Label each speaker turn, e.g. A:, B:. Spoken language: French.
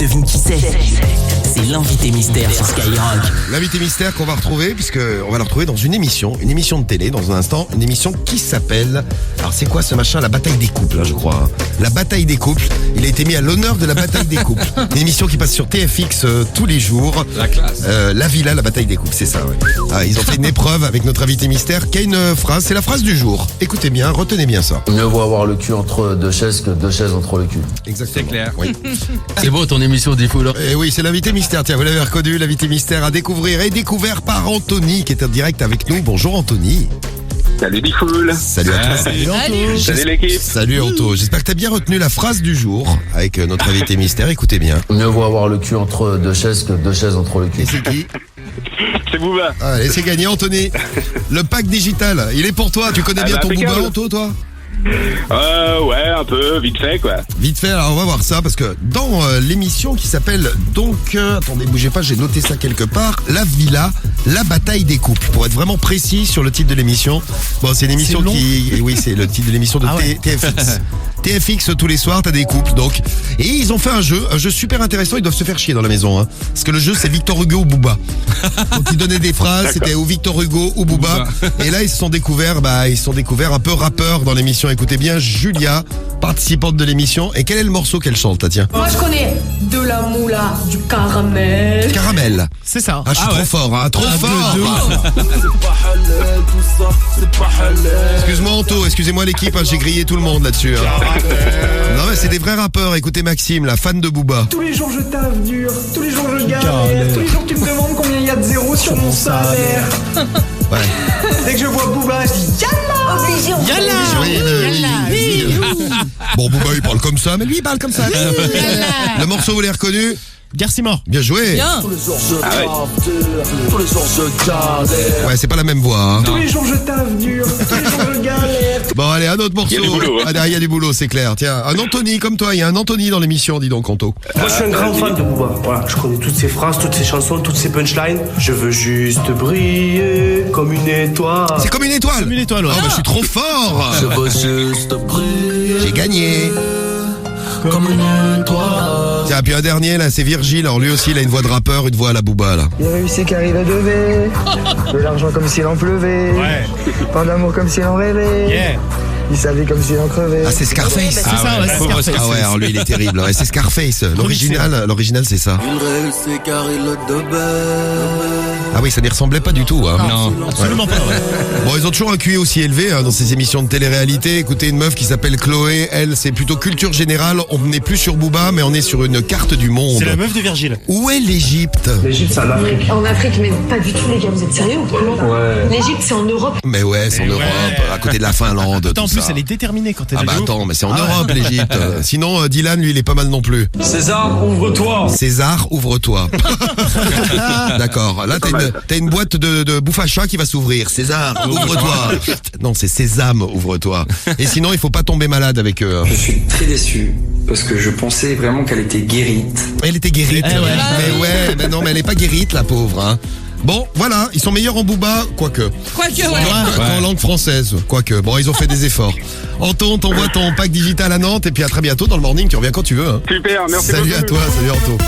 A: Devine qui c'est. C'est l'invité mystère sur Skyrock.
B: L'invité mystère qu'on va retrouver, puisque on va le retrouver dans une émission de télé dans un instant, une émission qui s'appelle, alors c'est quoi ce machin, la bataille des couples, hein, je crois. La bataille des couples. Il a été mis à l'honneur de la bataille des couples. Une émission qui passe sur TFX tous les jours.
C: La classe.
B: La villa, la bataille des couples, c'est ça. Ouais. Ah, ils ont fait une épreuve avec notre invité mystère, qui a une phrase, c'est la phrase du jour. Écoutez bien, retenez bien ça.
D: Mieux vaut avoir le cul entre deux chaises que deux chaises entre le cul.
B: Exactement.
C: C'est clair.
B: Oui.
D: C'est beau ton émission dit fou là.
B: Et oui, c'est l'invité mystère. Tiens, vous l'avez reconnu, l'invité mystère à découvrir et découvert par Anthony qui est en direct avec nous. Bonjour Anthony.
E: Salut Bifoul.
B: Salut à toi.
C: Salut.
E: Salut l'équipe.
B: Salut Anto. J'espère que t'as bien retenu la phrase du jour avec notre invité mystère. Écoutez bien.
D: Mieux vaut avoir le cul entre deux chaises que deux chaises entre le cul.
B: Et c'est qui?
E: C'est Booba.
B: Allez, c'est gagné Anthony. Le pack digital, il est pour toi. Tu connais bien ton
E: impeccable.
B: Booba Anto, toi?
E: Ouais, un peu, vite fait quoi.
B: Vite fait, alors on va voir ça parce que dans l'émission qui s'appelle donc, attendez, bougez pas, j'ai noté ça quelque part, La Villa, la bataille des couples. Pour être vraiment précis sur le titre de l'émission, bon c'est une émission qui, oui c'est le titre de l'émission de TFX. TFX tous les soirs, t'as des couples donc. Et ils ont fait un jeu super intéressant, ils doivent se faire chier dans la maison. Hein, parce que le jeu c'est Victor Hugo ou Booba. Donc ils donnaient des phrases, c'était ou Victor Hugo ou Booba. Et là ils se sont découverts, un peu rappeurs dans l'émission. Écoutez bien, Julia, participante de l'émission. Et quel est le morceau qu'elle chante, tiens?
F: Moi je connais de la moula, du caramel.
B: Caramel.
C: C'est ça.
B: Ah, je suis trop fort, hein, trop fort. Excuse-moi Anto, excusez-moi l'équipe, hein, j'ai grillé tout le monde là-dessus. Hein. Non mais c'est des vrais rappeurs. Écoutez Maxime, la fan de Booba.
G: Tous les jours je taffe dur, tous les jours je galère, tous les jours tu me demandes combien il y a de zéros sur mon salaire.
B: Ouais.
G: Dès que je vois Booba, je dis Yalla.
B: Oui. Bon, Booba il parle comme ça, mais lui il parle comme ça. Le morceau, vous l'avez reconnu?
C: Garcimore.
B: Bien joué.
F: Bien.
B: Ouais, c'est pas la même voix. Hein.
G: Tous les jours je taffe dur, tous les jours je galère.
B: Bon, allez, un autre morceau.
E: Il y a du boulot, hein.
B: Ah, il y a du boulot, c'est clair. Tiens, un Anthony comme toi, il y a un Anthony dans l'émission, dis donc, Anto.
G: Moi je suis un grand fan de Booba. Voilà, je connais toutes ses phrases, toutes ses chansons, toutes ses punchlines. Je veux juste briller comme une étoile.
B: C'est comme une étoile.
C: Comme une étoile, ouais.
B: Oh, bah, je suis trop fort.
D: Je veux juste briller
B: J'ai gagné.
D: comme une étoile.
B: Tiens, puis un dernier, là, c'est Virgile. Alors lui aussi, il a une voix de rappeur, une voix à la Booba, là.
G: Il a réussi car il le devait. De l'argent comme s'il en pleuvait.
C: Ouais.
G: Pas d'amour comme s'il en rêvait.
C: Yeah.
G: Il savait comme s'il en crevait.
B: Ah, c'est Scarface.
C: C'est ça, ouais, c'est pauvre Scarface.
B: Ah ouais, alors lui, il est terrible. Ouais, c'est Scarface. L'original, c'est ça.
D: Il réussit car il le devait.
B: Ah oui, ça n'y ressemblait pas du tout. Hein.
C: Non, absolument pas. Ouais.
B: Bon, ils ont toujours un QI aussi élevé hein, dans ces émissions de télé-réalité. Écoutez, une meuf qui s'appelle Chloé, elle, c'est plutôt culture générale. On n'est plus sur Booba, mais on est sur une carte du monde.
C: C'est la meuf de Virgile.
B: Où est l'Égypte?
G: L'Égypte, c'est en Afrique.
F: En Afrique, mais pas du tout les gars, vous êtes sérieux ou quoi?
G: Ouais.
F: L'Égypte c'est en Europe.
B: Mais ouais, c'est en
C: Mais
B: Europe,
C: ouais.
B: à côté de la Finlande.
C: Attends, en
B: tout
C: plus,
B: ça.
C: elle est déterminée quand elle
B: Ah
C: est
B: bah
C: là-haut.
B: attends, mais c'est en
C: Ah ouais.
B: Europe l'Égypte. Sinon, Dylan, lui, il est pas mal non plus.
G: César, ouvre-toi.
B: César, ouvre-toi. D'accord. Là, t'as une boîte de bouffe à chat qui va s'ouvrir. César, ouvre-toi. Non, c'est Sésame, ouvre-toi. Et sinon, il faut pas tomber malade avec eux. Hein.
H: Je suis très déçu parce que je pensais vraiment qu'elle était guérite.
B: Elle était guérite.
C: Eh ouais.
B: Mais ouais, mais non, mais elle est pas guérite, la pauvre. Hein. Bon, voilà, ils sont meilleurs en Booba, quoique.
F: Quoique,
B: En langue française, quoique. Bon, ils ont fait des efforts. Anton, t'envoies ton pack digital à Nantes et puis à très bientôt dans le morning. Tu reviens quand tu veux. Hein.
E: Super, merci
B: Salut
E: beaucoup.
B: à toi, salut Anto.